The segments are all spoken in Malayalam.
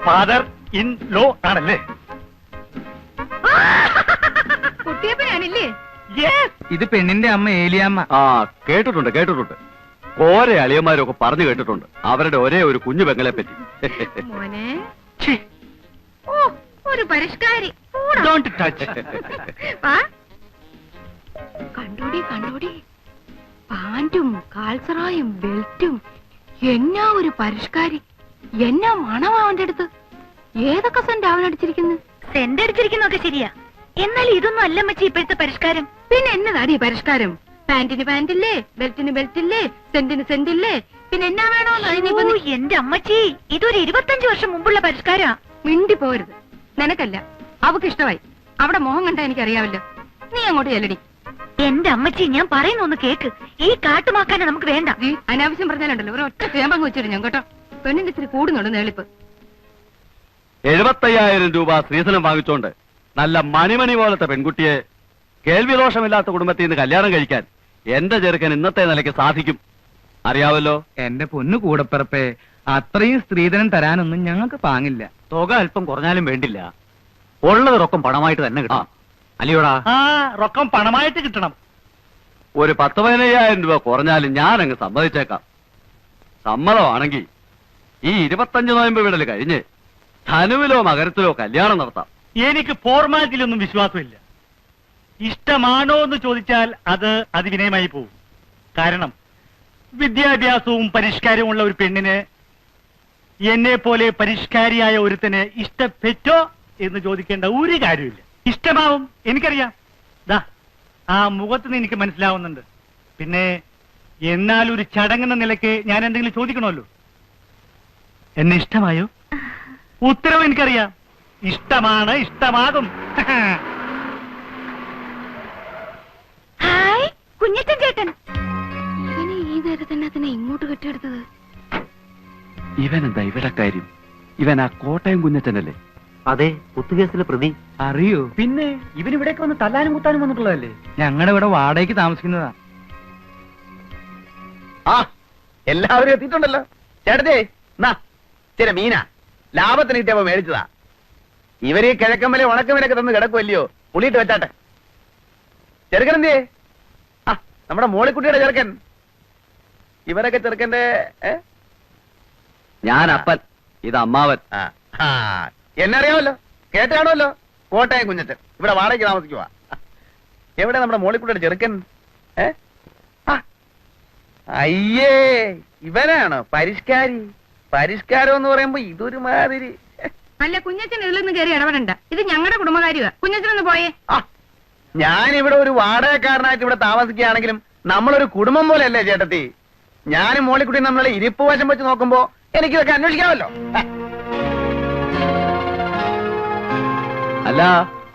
ഫാദർ ഇൻ ലോ ആണല്ലേ? കുട്ടിയപ്പനാണില്ലേ? ഇത് പെണ്ണിന്റെ അമ്മ ഏലിയമ്മ. ആ കേട്ടിട്ടുണ്ട്. ഓരോ അളിയന്മാരൊക്കെ പറഞ്ഞു കേട്ടിട്ടുണ്ട് അവരുടെ ഒരേ ഒരു കുഞ്ഞു പെങ്ങളെ പറ്റി. മോനെ ഓ ഒരു പരിഷ്കാരി. കണ്ടോടി പാന്റും കാൽസറായും ബെൽറ്റും എന്നാ ഒരു പരിഷ്കാരി. എന്നാ മണം അവന്റെ അടുത്ത്. ഏതൊക്കെ സെന്റ് അവനടിച്ചിരിക്കുന്നു? സെന്റ് അടിച്ചിരിക്കുന്നൊക്കെ ശരിയാ, എന്നാൽ ഇതൊന്നും അല്ല മച്ചി ഇപ്പോഴത്തെ പരിഷ്കാരം. പിന്നെ എന്നതാടി പരിഷ്കാരം? പാന്റിന് പാന്റില്ലേ, ബെൽറ്റിന് ബെൽറ്റില്ലേ, സെന്റിന് സെന്റില്ലേ, പിന്നെ എന്നാ വേണോന്ന്? എന്റെ അമ്മച്ചി, ഇതൊരു 25 വർഷം മുമ്പുള്ള പരിഷ്കാരാ. മിണ്ടി പോരുത്. നിനക്കല്ല, അവക്ക് ഇഷ്ടമായി. അവിടെ മോഹം കണ്ടാ എനിക്കറിയാവല്ലോ. നീ അങ്ങോട്ട് ചെല്ലടി. എന്റെ അമ്മച്ചി, ഞാൻ പറയുന്നൊന്ന് കേക്ക്. ഈ കാട്ടുമാക്കാനെ നമുക്ക് വേണ്ട. അനാവശ്യം പറഞ്ഞാലുണ്ടല്ലോ ഒരു ഒറ്റ ചേമ്പങ്ങ് വെച്ചിട്ട് ഞാൻ കേട്ടോ. പെണ്ണിന്റെ ഇത്തിരി കൂടുന്നുണ്ട് നേളിപ്പ്. 75,000 രൂപ സ്ത്രീധനം വാങ്ങിച്ചോണ്ട് നല്ല മണിമണി പോലത്തെ പെൺകുട്ടിയെ കേൾവി ദോഷമില്ലാത്ത കുടുംബത്തിൽ നിന്ന് കല്യാണം കഴിക്കാൻ എന്റെ ചെറുക്കൻ ഇന്നത്തെ നിലയ്ക്ക് സാധിക്കും. അറിയാവല്ലോ. എന്റെ പൊന്നു കൂടപ്പിറപ്പേ, അത്രയും സ്ത്രീധനം തരാനൊന്നും ഞങ്ങൾക്ക് പാങ്ങില്ല. തുക അല്പം കുറഞ്ഞാലും വേണ്ടില്ല, ഉള്ളത് റൊക്കം പണമായിട്ട് തന്നെ കിട്ടാം. അല്ലയോടാ? ആ റൊക്കം പണമായിട്ട് കിട്ടണം. ഒരു 10-15,000 രൂപ കുറഞ്ഞാലും ഞാൻ അങ്ങ് സമ്മതിച്ചേക്കാം. സമ്മതമാണെങ്കിൽ ഈ 25 നോയമ്പ് വിടൽ കഴിഞ്ഞ് ധനുവിലോ മകരത്തിലോ കല്യാണം നടത്താം. എനിക്ക് ഫോർമാലിറ്റിയിലൊന്നും വിശ്വാസമില്ല. ഇഷ്ടമാണോ എന്ന് ചോദിച്ചാൽ അത് അതിവിനയമായി പോകും. കാരണം വിദ്യാഭ്യാസവും പരിഷ്കാരവും ഉള്ള ഒരു പെണ്ണിന് എന്നെ പോലെ പരിഷ്കാരിയായ ഒരുത്തന് ഇഷ്ടപ്പെട്ടോ എന്ന് ചോദിക്കേണ്ട ഒരു കാര്യമില്ല. ഇഷ്ടമാവും, എനിക്കറിയാം. ദാ ആ മുഖത്തുനിന്ന് എനിക്ക് മനസ്സിലാവുന്നുണ്ട്. പിന്നെ എന്നാൽ ഒരു ചടങ്ങെന്ന നിലയ്ക്ക് ഞാൻ എന്തെങ്കിലും ചോദിക്കണമല്ലോ. എന്നെ ഇഷ്ടമായോ? ഉത്തരവ് എനിക്കറിയാം. ഇഷ്ടമാണ്, ഇഷ്ടമാകും. ഹായ് കുഞ്ഞച്ചൻ ചേട്ടൻ. ഇവനെ ഈ നേരത്തന്നെ അതിനെ ഇങ്ങോട്ട് കെട്ടിയെടുത്തത്. ഇവനെന്താ ഇവിടെ കാര്യം? ഇവൻ ആ കോട്ടയം കുഞ്ഞച്ചനല്ലേ? അതെ, കുത്തുകേസിലെ പ്രതി. അറിയോ? പിന്നെ ഇവനിവിടേക്ക് വന്ന് തല്ലാനും കുത്താനും വന്നിട്ടുള്ളതല്ലേ? ഞങ്ങളുടെ ഇവിടെ വാടകയ്ക്ക് താമസിക്കുന്നതാ. ആ എല്ലാവരും എത്തിയിട്ടുണ്ടല്ലോ. ചേട്ടത്തെ ചില മീന ലാഭത്തിന് കിട്ടിയപ്പോ മേടിച്ചതാ. ഇവര് ഈ കിഴക്കമ്മലെ ഉണക്കമീനൊക്കെ തന്ന് കിടക്കുമല്ലയോ, പുളിയിട്ട് വെച്ചാട്ടെ. ചെറുക്കനെന്തേ? ആ നമ്മുടെ മോളിക്കുട്ടിയുടെ ചെറുക്കൻ. ഇവരൊക്കെ ചെറുക്കന്റെ ഞാൻ അപ്പൻ, ഇത് അമ്മാവൻ. എന്നെ അറിയാമല്ലോ, കേട്ടാണല്ലോ. കോട്ടയം കുഞ്ഞച്ചൻ ഇവിടെ വാടകയ്ക്ക് താമസിക്കുവാ. എവിടെ നമ്മുടെ മോളിക്കുട്ടിയുടെ ചെറുക്കൻ? അയ്യേ, ഇവനാണോ പരിഷ്കാരി? പരിഷ്കാരം എന്ന് പറയുമ്പോ ഇതൊരു മാതിരി. അല്ല, കുഞ്ഞച്ചൻ ഇതിലൊന്നും കയറി ഇടപെടണ്ട. ഇത് ഞങ്ങളുടെ കുടുംബകാര്യമാ. കുഞ്ഞച്ചനൊന്ന് പോയേ. ഞാനിവിടെ ഒരു വാടകക്കാരനായിട്ട് ഇവിടെ താമസിക്കുകയാണെങ്കിലും നമ്മളൊരു കുടുംബം പോലെയല്ലേ ചേട്ടത്തി? ഞാനും മോളിക്കുട്ടി നമ്മളെ ഇരിപ്പ് വശം വെച്ച് നോക്കുമ്പോ എനിക്കിതൊക്കെ അന്വേഷിക്കാമല്ലോ. അല്ല,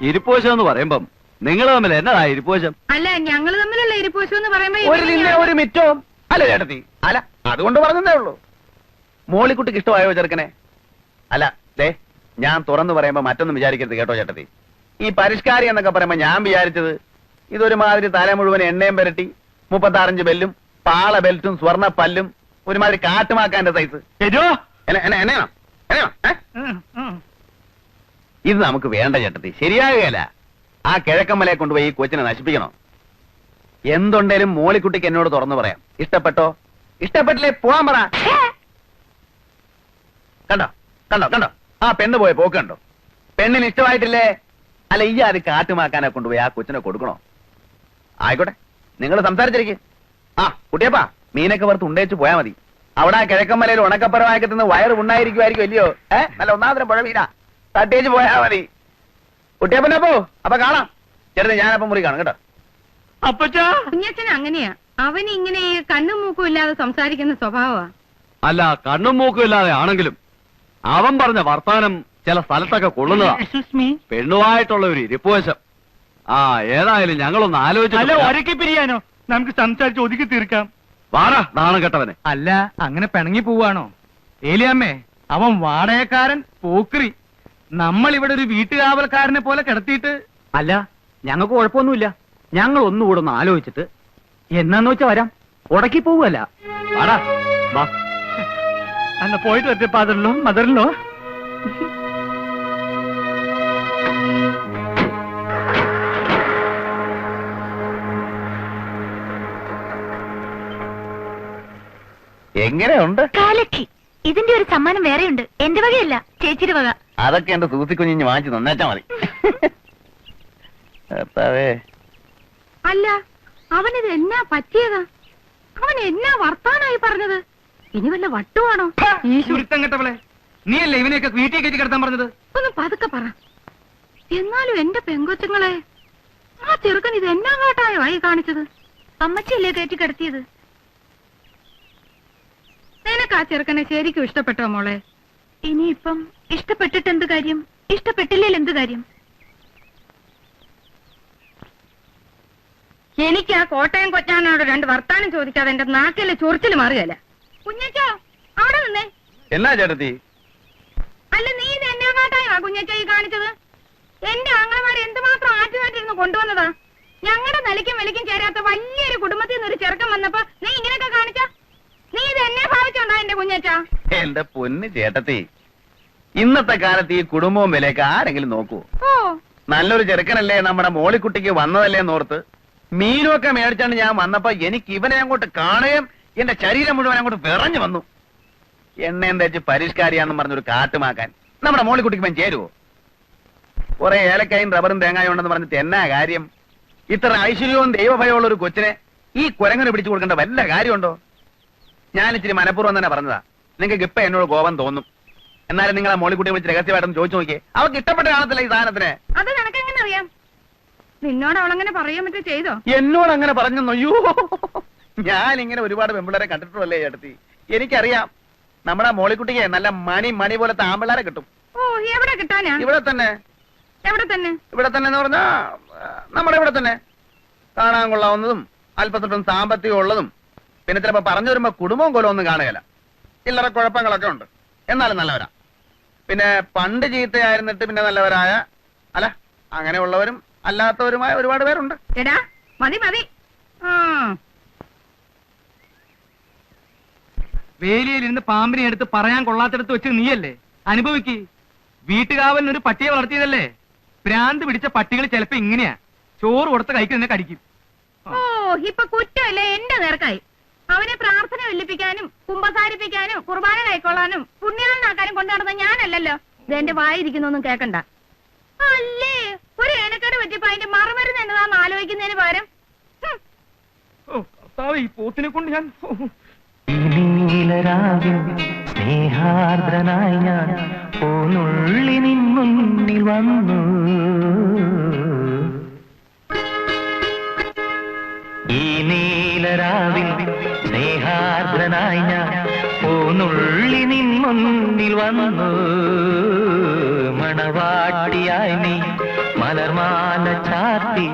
ഇരിപ്പോശം എന്ന് പറയുമ്പം നിങ്ങൾ തമ്മിൽ എന്നതാ ഇരിപ്പോശം? അല്ല, ഞങ്ങൾ തമ്മിലുള്ള ഇരിപ്പോശം എന്ന് പറയുമ്പോ ഒരു നിന്നെ ഒരു മിറ്റവും അല്ല ചേട്ടത്തി. അല്ല, അതുകൊണ്ട് പറഞ്ഞതേ ഉള്ളൂ. മോളിക്കുട്ടിക്ക് ഇഷ്ടമായോ ചെറുക്കനെ? അല്ല ദേ, ഞാൻ തുറന്നു പറയുമ്പോ മറ്റൊന്നും വിചാരിക്കരുത് കേട്ടോ ചേട്ടത്തി. ഈ പരിഷ്കാരി എന്നൊക്കെ പറയുമ്പോ ഞാൻ വിചാരിച്ചത് ഇതൊരുമാതിരി തല മുഴുവൻ എണ്ണയും പുരട്ടി 35 ബെല്ലും പാള ബെൽറ്റും സ്വർണ്ണ പല്ലും ഒരുമാതിരി കാട്ടുമാക്കാന്റെ സൈസ്. എന്നെയാണോ? ഇത് നമുക്ക് വേണ്ട ചേട്ടത്തി, ശരിയാകുകയല്ല. ആ കിഴക്കമ്മലയെ കൊണ്ടുപോയി ഈ കൊച്ചിനെ നശിപ്പിക്കണോ? എന്തുണ്ടേലും മോളിക്കുട്ടിക്ക് എന്നോട് തുറന്നു പറയാം. ഇഷ്ടപ്പെട്ടോ? ഇഷ്ടപ്പെട്ടില്ലേ പോവാൻ പറ. കണ്ടോ കണ്ടോ കണ്ടോ ആ പെണ്ണ് പോയ പോക്ക് കണ്ടോ? പെണ്ണിന് ഇഷ്ടമായിട്ടില്ലേ? അല്ല, ഈ അത് കാട്ടുമാക്കാനെ കൊണ്ടുപോയി ആ കൊച്ചിനെ കൊടുക്കണോ? ആയിക്കോട്ടെ, നിങ്ങൾ സംസാരിച്ചിരിക്കും. ആ കുട്ടിയപ്പാ, മീനൊക്കെ വറുത്ത് ഉണ്ടേച്ച് പോയാ മതി. അവിടെ ആ കിഴക്കമ്മലയിൽ ഉണക്കപ്പുറമാക്കി തിന്ന് വയറ് ഉണ്ടായിരിക്കുമായിരിക്കും അല്ലയോ? നല്ല ഒന്നാമതരം പുഴ മീനാ, തട്ടേച്ച് പോയാ മതി. കുട്ടിയപ്പനപ്പോ അപ്പൊ കാണാം. ചെറുത് ഞാനപ്പം മുറി കാണും കേട്ടോ. കുഞ്ഞച്ചൻ അങ്ങനെയാ. അവന് ഇങ്ങനെ കണ്ണും മൂക്കും ഇല്ലാതെ സംസാരിക്കുന്ന സ്വഭാവമാ. അല്ല, കണ്ണും മൂക്കും ഇല്ലാതെ ആണെങ്കിലും അവൻ പറഞ്ഞ വർത്താനം ചില സ്ഥലത്തൊക്കെ കൊള്ളുന്നതാ. പെണ്ണുമായിട്ടുള്ള ഒരു ഇരിപ്പുവശം. ആ ഏതായാലും ഞങ്ങളൊന്ന് ആലോചിച്ചു പിരിയാനോ? നമുക്ക് സംസാരിച്ച് ഒതുക്കി തീർക്കാം. വാടാ നാണം കെട്ടവനെ. അല്ല, അങ്ങനെ പിണങ്ങി പോവാണോ? ഏലിയമ്മേ, അവൻ വാടകക്കാരൻ, പോക്രി. നമ്മൾ ഇവിടെ ഒരു വീട്ടുകാവൽക്കാരനെ പോലെ കിടത്തിയിട്ട്. അല്ല, ഞങ്ങൾക്ക് കുഴപ്പമൊന്നുമില്ല. ഞങ്ങൾ ഒന്നുകൂടെ ഒന്ന് ആലോചിച്ചിട്ട് എന്നാന്ന് വെച്ചാ വരാം. ഉടക്കി പോവല്ല. വാടാ വാ. അന്ന് പോയിട്ട് വരട്ടെ. ഫാദറിലോ മദറിലോ? എങ്ങനെയുണ്ട്? കാലക്കി. ഇതിന്റെ ഒരു സമ്മാനം വേറെയുണ്ട്. എന്റെ വകയല്ല, ചേച്ചിയുടെ വക. അതൊക്കെ എന്റെ സൂസിക്കുഞ്ഞിഞ്ഞ് വാങ്ങിച്ച് നന്നാച്ചാ മതി. കർത്താവേ. അല്ല, അവനിത് എന്നാ പറ്റിയതാ? അവൻ എന്നാ വർത്താനായി പറഞ്ഞത്? ഇനി വല്ല വട്ടുവാണോ? ചുരുത്തം കെട്ടവളെ, നീയല്ലേ ഇവനെയൊക്കെ വീട്ടിൽ കയറ്റി കിടത്താൻ പറഞ്ഞത്? ഒന്ന് പതുക്കെ പറ. എന്നാലും എന്റെ പെങ്കൊച്ചുങ്ങളെ, ആ ചെറുക്കൻ ഇത് എന്നാ കാട്ടായോ ആയി കാണിച്ചത്? അമ്മച്ചിയല്ലേ കയറ്റി കിടത്തിയത്? നിനക്ക് ആ ചെറുക്കനെ ശരിക്കും ഇഷ്ടപ്പെട്ടോ മോളെ? ഇനിയിപ്പം ഇഷ്ടപ്പെട്ടിട്ട് എന്ത് കാര്യം? ഇഷ്ടപ്പെട്ടില്ലേൽ എന്ത് കാര്യം? എനിക്ക് ആ കോട്ടയം കൊച്ചാനോട് രണ്ട് വർത്താനം ചോദിക്കാതെ എന്റെ നാക്കിലെ ചൊറിച്ചില് മാറുകയല്ല. കുഞ്ഞച്ചോ, അവിടെ നിന്നേ. എന്നാ ചേട്ടത്തി? അല്ല, നീ ഇത് എന്നാ കാട്ടായോ കുഞ്ഞച്ചോ ഈ കാണിച്ചത്? എന്റെ ആങ്ങളമാരെ എന്തുമാത്രം ആറ്റുമായിട്ടിരുന്ന് കൊണ്ടുവന്നതാ. ഞങ്ങളുടെ നിലയ്ക്കും വിലയ്ക്കും ചേരാത്ത വലിയൊരു കുടുംബത്തിൽ നിന്ന് ഒരു ചെറുക്കം വന്നപ്പോ നീ ഇങ്ങനെയൊക്കെ കാണിച്ച? നീ ഇത് എന്നെ ഭാവിച്ചോണ്ടാ എന്റെ കുഞ്ഞച്ചാ? എന്റെ പൊന്ന് ചേട്ടത്തി, ഇന്നത്തെ കാലത്ത് ഈ കുടുംബവും വിലയൊക്കെ ആരെങ്കിലും നോക്കൂ? ഓ, നല്ലൊരു ചെറുക്കനല്ലേ നമ്മുടെ മോളിക്കുട്ടിക്ക് വന്നതല്ലേ എന്നോർത്ത് മീനുമൊക്കെ മേടിച്ചാണ്ട് ഞാൻ വന്നപ്പോ എനിക്ക് ഇവനെ അങ്ങോട്ട് കാണുകയും എന്റെ ശരീരം മുഴുവൻ അങ്ങോട്ട് വിറഞ്ഞു വന്നു. എണ്ണയും തേച്ച് പരിഷ്കാരിയാണെന്ന് പറഞ്ഞൊരു കാട്ടുമാക്കാൻ നമ്മുടെ മോളിക്കുട്ടിക്ക് ഇവൻ ചേരുവോ? കുറെ ഏലക്കായും റബ്ബറും തേങ്ങായും ഉണ്ടെന്ന് പറഞ്ഞിട്ട് എന്നാ കാര്യം? ഇത്ര ഐശ്വര്യവും ദൈവഭയമുള്ള ഒരു കൊച്ചിനെ ഈ കുരങ്ങനെ പിടിച്ചു കൊടുക്കേണ്ട വല്ല കാര്യമുണ്ടോ? ഞാൻ ഇച്ചിരി മനഃപൂർവ്വം തന്നെ പറഞ്ഞതാ. നിങ്ങൾക്ക് ഇപ്പൊ എന്നോട് കോപം തോന്നും. എന്നാലും നിങ്ങളെ മോളിക്കുട്ടിയെ വിളിച്ച് രഹസ്യമായിട്ടൊന്ന് ചോദിച്ചു നോക്കിയേ. അവർക്ക് ഇഷ്ടപ്പെട്ട കാണത്തില്ല ഈ സാധനത്തിന്. അത് നിനക്കെങ്ങനെ അറിയാം? നിന്നോട് അവളങ്ങനെ പറയാൻ പറ്റും ചെയ്തോ? എന്നോട് അങ്ങനെ പറഞ്ഞു? അയ്യോ, ഞാൻ ഇങ്ങനെ ഒരുപാട് പെമ്പിള്ളേരെ കണ്ടിട്ടുള്ളല്ലേ ചേട്ടത്തി. എനിക്കറിയാം നമ്മുടെ മോളിക്കുട്ടിക്ക് നല്ല മണി പോലത്തെ ആമ്പിള്ളേരെ കിട്ടും. ഓ, എവിടെ കിട്ടാനാ? ഇവിടെ തന്നെ. എവിടെ തന്നെ? ഇവിടെ തന്നെ എന്ന് പറഞ്ഞാ നമ്മുടെ ഇവിടെ തന്നെ. കാണാൻ കൊള്ളാവുന്നതും അല്പസ്വല്പം സാമ്പത്തികം ഉള്ളതും പിന്നെ ചിലപ്പോ പറഞ്ഞു വരുമ്പോ കുടുംബവും കൊലവും ഒന്നും കാണുകയില്ല. ചില്ലറ കുഴപ്പങ്ങളൊക്കെ ഉണ്ട്, എന്നാലും നല്ലവരാ. പിന്നെ പണ്ട് ചീത്തയായിരുന്നിട്ട് പിന്നെ നല്ലവരായ, അല്ല അങ്ങനെയുള്ളവരും അല്ലാത്തവരുമായ ഒരുപാട് പേരുണ്ട്. എടാ, മതി മതി. ആ, വേലിയിലിരുന്ന് പാമ്പിനെ എടുത്ത് പറയാൻ കൊള്ളാത്തടത്ത് വെച്ച് നീയല്ലേ അനുഭവിക്ക്. വീട്ടുകാവലിനൊരു പട്ടിയെ വളർത്തിയതല്ലേ? ഭ്രാന്ത് പിടിച്ച പട്ടികൾ ചിലപ്പോ ഇങ്ങനെയാ, ചോറ് കൊടുത്ത കൈക്ക് നിന്നെ കടിക്കും. ഓ, ഇപ്പൊ കുറ്റമല്ലേ എന്റെ നേർക്കായി. അവനെ പ്രാർത്ഥന വെല്ലിപ്പിക്കാനും കുമ്പസാരിപ്പിക്കാനും കുർബാന കൈക്കൊള്ളാനും പുണ്യാളനാക്കാനും കൊണ്ടു നടന്ന ഞാനല്ലല്ലോ. ഇത് എന്റെ വായിരിക്കുന്നൊന്നും കേക്കണ്ട. അല്ലേ, ഒരു ഏനക്കേട് പറ്റിയപ്പോ അതിന്റെ മറുമരുന്ന് എന്നതാന്ന് ആലോചിക്കുന്നതിന് പകരം ഈ പോത്തിനെ കൊണ്ട് ഞാൻ സ്നേഹാർദ്രനായി ഞാൻ പോന്നുള്ളി നിൻ മുന്നിൽ വന്നു. ഈ നീലരാവിൽ സ്നേഹാർദ്രനായി ഞാൻ പോന്നുള്ളി നിൻ മുന്നിൽ വന്നു. മണവാട്ടിയായി നീ മലർമാല ചാർത്തി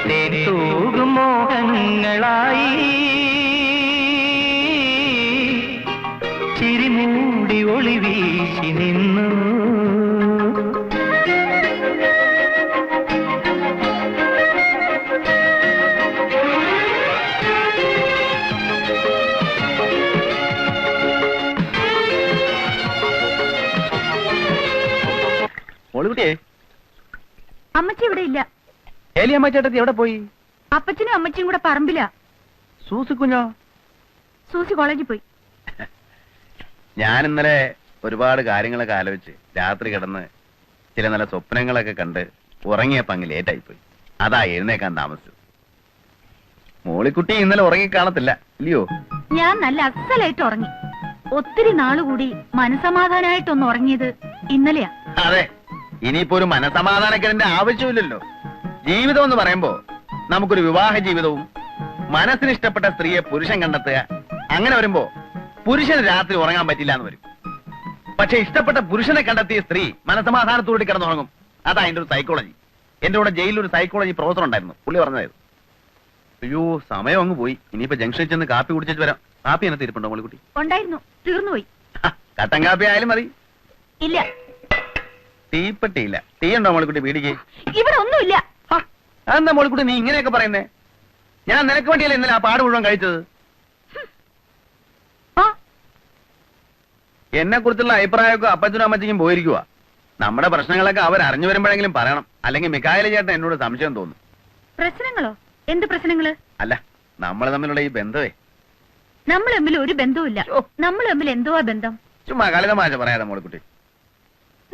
തേൻ മോഹങ്ങളായി ചിരിമൂടി ഒളി വീശി നിന്നു. മോളിക്കുട്ടിയെ, അമ്മച്ചി ഇവിടെ ഇല്ല. ഏലിയമ്മ ചേട്ടത്തി എവിടെ പോയി? അപ്പച്ചനും അമ്മച്ചിയും കൂടെ പറമ്പില്ല. സൂസിക്കുഞ്ഞോ? സൂസി കോളേജിൽ പോയി. ഞാൻ ഇന്നലെ ഒരുപാട് കാര്യങ്ങളൊക്കെ ആലോചിച്ച് രാത്രി കിടന്ന് ചില നല്ല സ്വപ്നങ്ങളൊക്കെ കണ്ട് ഉറങ്ങിയപ്പോ അങ്ങ് ലേറ്റായി പോയി. അതാ എഴുന്നേക്കാൻ താമസിച്ചത്. മോളിക്കുട്ടി ഇന്നലെ ഉറങ്ങിക്കാണത്തില്ല ഇല്ലയോ? ഞാൻ നല്ല അസലായിട്ട് ഉറങ്ങി. ഒത്തിരി നാളുകൂടി മനസമാധാനായിട്ടൊന്ന് ഉറങ്ങിയത് ഇന്നലെയാ. അതെ, ഇനിയിപ്പോ ഒരു മനസമാധാനക്കേടിന്റെ ആവശ്യമില്ലല്ലോ. ജീവിതം എന്ന് പറയുമ്പോ നമുക്കൊരു വിവാഹ ജീവിതവും മനസ്സിന് ഇഷ്ടപ്പെട്ട സ്ത്രീയെ പുരുഷൻ കണ്ടെത്തുക, അങ്ങനെ വരുമ്പോ പുരുഷന് രാത്രി ഉറങ്ങാൻ പറ്റില്ല എന്ന് വരും. പക്ഷെ ഇഷ്ടപ്പെട്ട പുരുഷനെ കണ്ടെത്തിയ സ്ത്രീ മനസമാധാനത്തോടെ കിടന്നുറങ്ങും. അതാ അതിന്റെ ഒരു സൈക്കോളജി. എന്റെ കൂടെ ജയിലിൽ ഒരു സൈക്കോളജി പ്രൊഫസർ ഉണ്ടായിരുന്നു, പുള്ളി പറഞ്ഞതായിരുന്നു. അയ്യോ, സമയം അങ്ങ് പോയി. ഇനിയിപ്പോ ജംഗ്ഷനിൽ ചെന്ന് കാപ്പി കുടിച്ചിട്ട് വരാം. കാപ്പി എന്നെ തിരിപ്പുണ്ടോ മോളിക്കുട്ടി? ഉണ്ടായിരുന്നു, തീർന്നുപോയി. കട്ടൻ കാപ്പി ആയാലും മതി. ഇല്ല, തീപ്പെട്ടിയില്ല. തീ ഉണ്ടോ മോളിക്കുട്ടി പീടിക്ക്? ഇവിടെ ഒന്നുമില്ല. അതെന്താ മോളിക്കുട്ടി നീ ഇങ്ങനെയൊക്കെ പറയുന്നേ? ഞാൻ നിനക്ക് വേണ്ടിയല്ലേ ഇന്നലെ ആ പാട് മുഴുവൻ കഴിച്ചത്. എന്നെ കുറിച്ചുള്ള അഭിപ്രായമൊക്കെ അപ്പച്ചനും അമ്മച്ചിക്കും പോയിരിക്കുക. നമ്മുടെ പ്രശ്നങ്ങളൊക്കെ അവർ അറിഞ്ഞു വരുമ്പോഴെങ്കിലും പറയണം, അല്ലെങ്കിൽ മിക്കായല ചേട്ടൻ എന്നോട് സംശയം തോന്നും. പ്രശ്നങ്ങളോ? എന്ത് പ്രശ്നങ്ങള്? അല്ല, നമ്മൾ തമ്മിലുള്ള ഈ ബന്ധമേ. നമ്മൾ തമ്മിൽ ഒരു ബന്ധവുമില്ല. നമ്മൾ തമ്മിൽ എന്തുവാ ബന്ധം? ചുമ്മാ കളിതമാശ പറയാതെ മോളിക്കുട്ടി.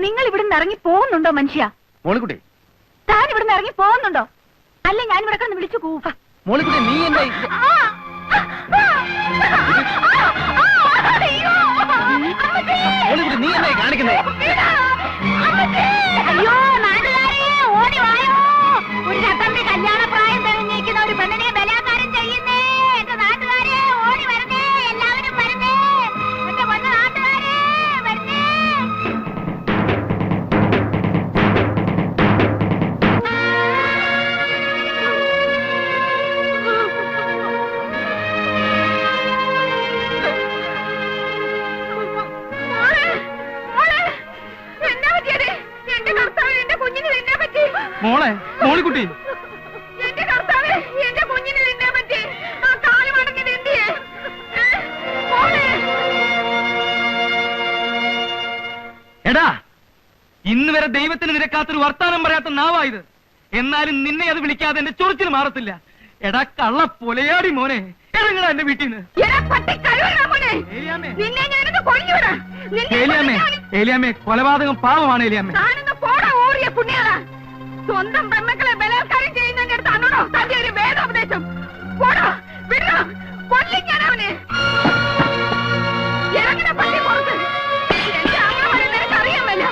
നിങ്ങൾ ഇവിടുന്ന് ഇറങ്ങി പോകുന്നുണ്ടോ മനുഷ്യ? മോളിക്കുട്ടി, താൻ ഇവിടുന്ന് ഇറങ്ങി പോകുന്നുണ്ടോ? അല്ല ഞാൻ ഇവിടെ കിടന്ന് വിളിച്ചു കൂവ. മോളിക്കുട്ടി നീ എന്താ മോളിക്കുട്ടി നീ എന്തായി കാണിക്കുന്നേ? അയ്യോ നാട്ടുകാരെ ഓടി വായോ, ഒരു രത്തന്റെ കല്യാണ പ്രായം തെളിഞ്ഞിരിക്കുന്ന ഒരു പെണ്ണിനെ ബലാത്കാരം ചെയ്യുന്നേ. എന്റെ നാട്ടുകാരെ ഓടി വരുന്നേ, എല്ലാവരും വരുന്നേ, എന്റെ പൊന്ന നാട്ടുകാരെ വരുന്നേ. മോളെ, മോളിക്കുട്ടി, എന്റെ കർത്താവേ, എന്റെ കുഞ്ഞിനെ തിന്നാൻ പറ്റി. ആ കാല് മടങ്ങിയത് എന്തിയെ? എടാ, ഇന്ന് വരെ ദൈവത്തിന് നിരക്കാത്തൊരു വർത്താനം പറയാത്ത നാവായത്. എന്നാലും നിന്നെ അത് വിളിക്കാതെ എന്റെ ചൊറിച്ചിൽ മാറത്തില്ല. എടാ കള്ള പൊലയാടി മോനെ, ഇറങ്ങടാ എന്റെ വീട്ടിൽ നിന്ന്. നിന്നെ ഞാനത് കൊല്ലുവിടാം. ഏലിയാമ്മേ, കൊലപാതകം പാവമാണ് ഏലിയാമ്മേ. പോടാ ഓറിയ പുണ്യാളാ. സ്വന്തം പെമ്മക്കളെ ബലാത്കാരം ചെയ്യുന്നതിന്റെ അടുത്ത് അന്നോടോ തന്റെ ഒരു വേദോപദേശം? പോടാ, വിടോ, കൊല്ലും ഞാൻ അവനെ. ഇറങ്ങണ പള്ളി പുറത്ത്. എന്റെ അമ്മമാരെ നിനക്ക് അറിയാമല്ലോ.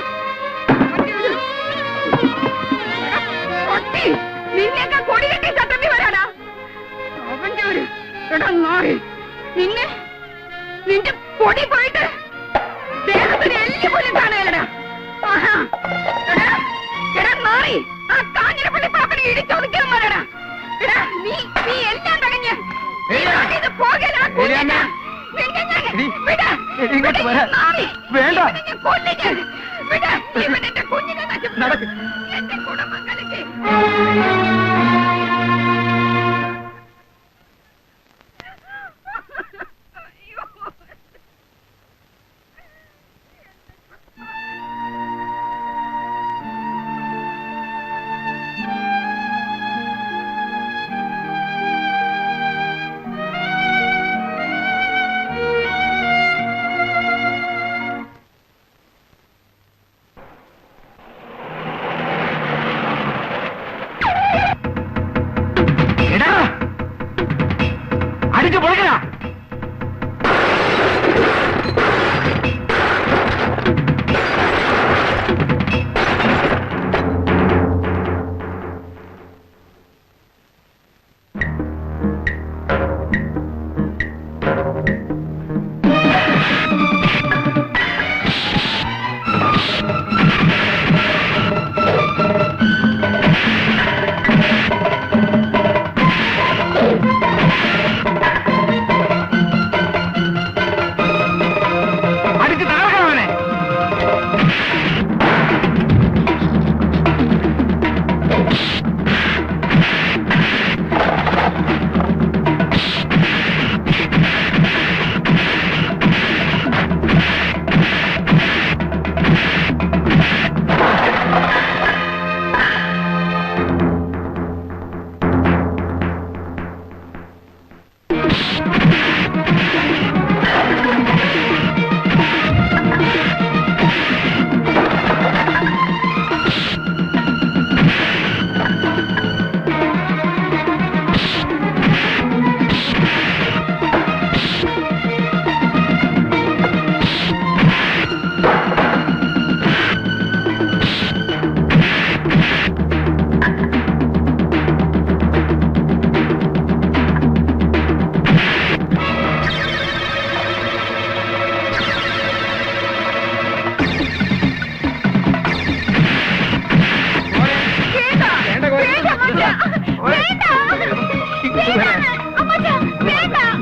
നിന്നെയൊക്കെ കൊടി കെട്ടി ചട്ടമ്പി വരാടാ. അവന്റെ ഒരു നായി നിന്റെ പൊടി പോയിട്ട് ദേഹത്തിന് എല്ലി പോലും കാണുകയല്ലടാ. നാറി ആ കാഞ്ഞിരപ്പള്ളി പാപ്പനെ ഇടിച്ചൊതുക്കാൻ വരടാ. നീ എല്ലാം കഴിഞ്ഞ് എന്റെ കുടുംബം കലക്കി. അടിച്ചു പൊളിക്കണ.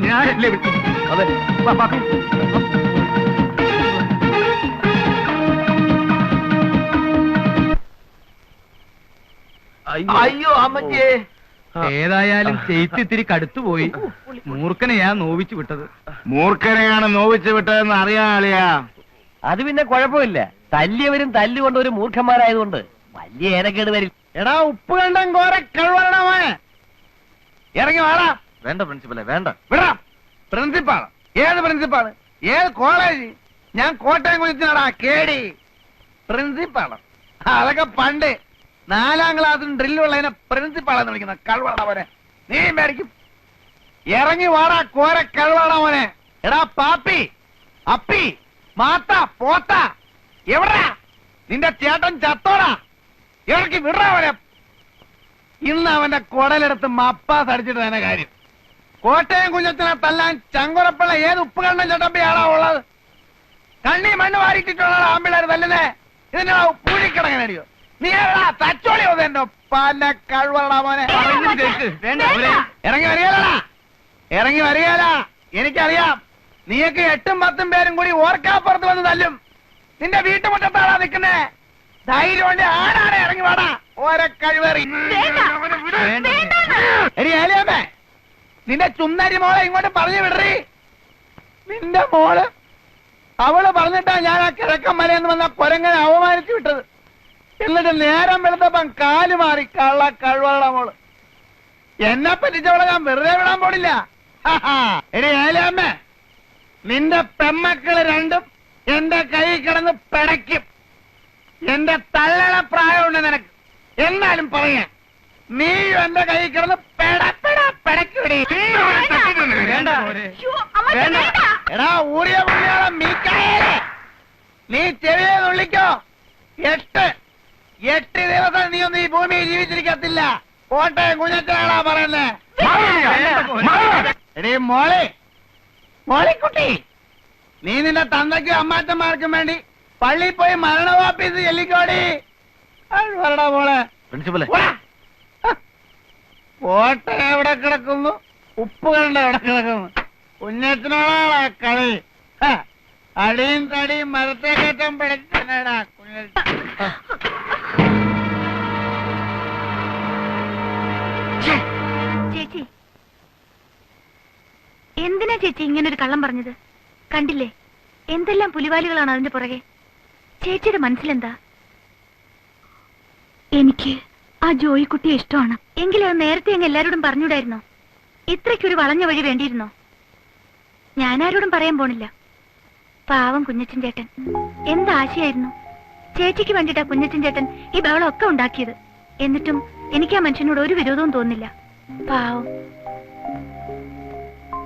ഞാനല്ലേ അതെ. അയ്യോ അമ്മച്ചേ. ഏതായാലും ചെയ്ത്തിത്തിരി കടുത്തുപോയി. മൂർഖനെയാ നോവിച്ചു വിട്ടത്. മൂർഖനെയാണ് നോവിച്ചു വിട്ടതെന്ന് അറിയാളിയാ. അത് പിന്നെ കുഴപ്പമില്ല, തല്ലിയവരും തല്ലുകൊണ്ട് ഒരു മൂർഖന്മാരായതുകൊണ്ട് വലിയ ഏനക്കേട് വരില്ല. എടാ ഉപ്പ് കണ്ടം കോര കഴിവണമേ ഇറങ്ങി വാടാ. വേണ്ട പ്രിൻസിപ്പലെ വേണ്ട. വിടാ. പ്രിൻസിപ്പാള് ഏത് പ്രിൻസിപ്പാള്? ഏത് കോളേജ്? ഞാൻ കോട്ടയം കുളിച്ചാടാ കേടി. പ്രിൻസിപ്പാള് അതൊക്കെ പണ്ട് 4ാം ക്ലാസ്സിന് ഡ്രില്ലുള്ളതിനെ പ്രിൻസിപ്പാളെന്ന് വിളിക്കുന്ന കഴിവണവനെ നീ മേടിക്കും. ഇറങ്ങി വാടാ കോര കഴിവണവനെ. എടാ പാപ്പി അപ്പി മാത്ത പോത്ത എവിടാ നിന്റെ ചേട്ടൻ ചത്തോടാ? ഇറക്കി വിടവനെ. ഇന്ന് അവന്റെ കുടലെടുത്ത് മപ്പാസ് അടിച്ചിട്ട് തന്നെ കാര്യം. കോട്ടയം കുഞ്ഞത്തിനെ തല്ലാൻ ചങ്കുറപ്പുള്ള ഏത് ഉപ്പ് കണ്ണൻ ചട്ടമ്പിയാണോ ഉള്ളത്? കണ്ണി മണ്ണ് വാരിട്ടിട്ടുള്ള ആമ്പിള്ളേർ തല്ലുന്നേ. ഇതിന്റെ പൂഴിക്കിടങ്ങനടിയോ? നീ എവിടാ തച്ചോളി എന്റെ പല കഴിവടാ മോനെ. ഇറങ്ങി വരികയല്ലടാ, ഇറങ്ങി വരികയല്ല. എനിക്കറിയാം നീയൊക്കെ 8ഉം 10ഉം പേരും കൂടി ഓർക്കാപ്പുറത്ത് വന്ന് തല്ലും. നിന്റെ വീട്ടുമുറ്റത്താണാ നിൽക്കുന്നേ. ധൈര്യം കൊണ്ട് ആരാണ് ഇറങ്ങി വാടാ ഓരോ കഴിവേറി. ഏലിയമ്മേ നിന്റെ ചുന്നരി മോളെ ഇങ്ങോട്ട് പറഞ്ഞു വിടറി. നിന്റെ മോള് അവള് പറഞ്ഞിട്ടാ ഞാൻ ആ കിഴക്കൻ മലയെന്ന് വന്ന കൊരങ്ങനെ അവമാനിച്ചു വിട്ടത്. എന്നിട്ട് നേരം വെളുത്തപ്പം കാല് മാറി കള്ള കഴിവള മോള്. എന്നെ പറ്റിച്ചവളെ ഞാൻ വെറുതെ വിടാൻ പോണില്ല. എടി ഏലിയമ്മേ നിന്റെ പെമ്മക്കള് രണ്ടും എന്റെ കൈ കിടന്ന് പിടയ്ക്കും. എന്റെ തള്ളണ പ്രായമുണ്ട് നിനക്ക്. എന്നാലും പറയാ നീയും എന്റെ കൈ കിടന്ന് പിടയ്ക്കൂടി. എടാ ഊറിയ പുള്ളിയോളം മീക്കായേ നീ ചെവിയെ നുള്ളിക്കോ. 8 ദിവസം നീ ഒന്നും ഈ ഭൂമിയിൽ ജീവിച്ചിരിക്കത്തില്ല. കോട്ടയം കുഞ്ഞച്ചാടാ പറയുന്നേ. എടീ മോളിക്കുട്ടി നീ നിന്റെ തന്തയ്ക്കും അമ്മാച്ചന്മാർക്കും വേണ്ടി പള്ളിയിൽ പോയി മരണവാപ്പീസ് ചെല്ലിക്കോടി. വരടാ മോളെ. പ്രിൻസിപ്പലെ കോട്ടയം എവിടെ കിടക്കുന്നു? ഉപ്പ് കണ്ട എവിടെ കിടക്കുന്നു? കുഞ്ഞച്ചനോടാ കളി. അടിയും തടിയും മരത്തെ കയറ്റം പിടിച്ചാടാ കുഞ്ഞച്ച. ചേച്ചി എന്തിനാ ചേച്ചി ഇങ്ങനൊരു കള്ളം പറഞ്ഞത്? കണ്ടില്ലേ എന്തെല്ലാം പുലിവാലികളാണ് അതിന്റെ പുറകെ. ചേച്ചിയുടെ മനസ്സിലെന്താ? എനിക്ക് ആ ജോയിക്കുട്ടിയെ ഇഷ്ടമാണ്. എങ്കിലും അത് നേരത്തെ അങ്ങ് എല്ലാരോടും പറഞ്ഞൂടായിരുന്നോ? ഇത്രയ്ക്കൊരു വളഞ്ഞ വഴി വേണ്ടിയിരുന്നോ? ഞാനാരോടും പറയാൻ പോണില്ല. പാവം കുഞ്ഞച്ചൻ ചേട്ടൻ എന്താശയായിരുന്നു. ചേച്ചിക്ക് വേണ്ടിട്ടാ കുഞ്ഞച്ചൻ ചേട്ടൻ ഈ ബഹളമൊക്കെ ഉണ്ടാക്കിയത്. എന്നിട്ടും എനിക്ക് ആ മനുഷ്യനോട് ഒരു വിരോധവും തോന്നില്ല. പാവം.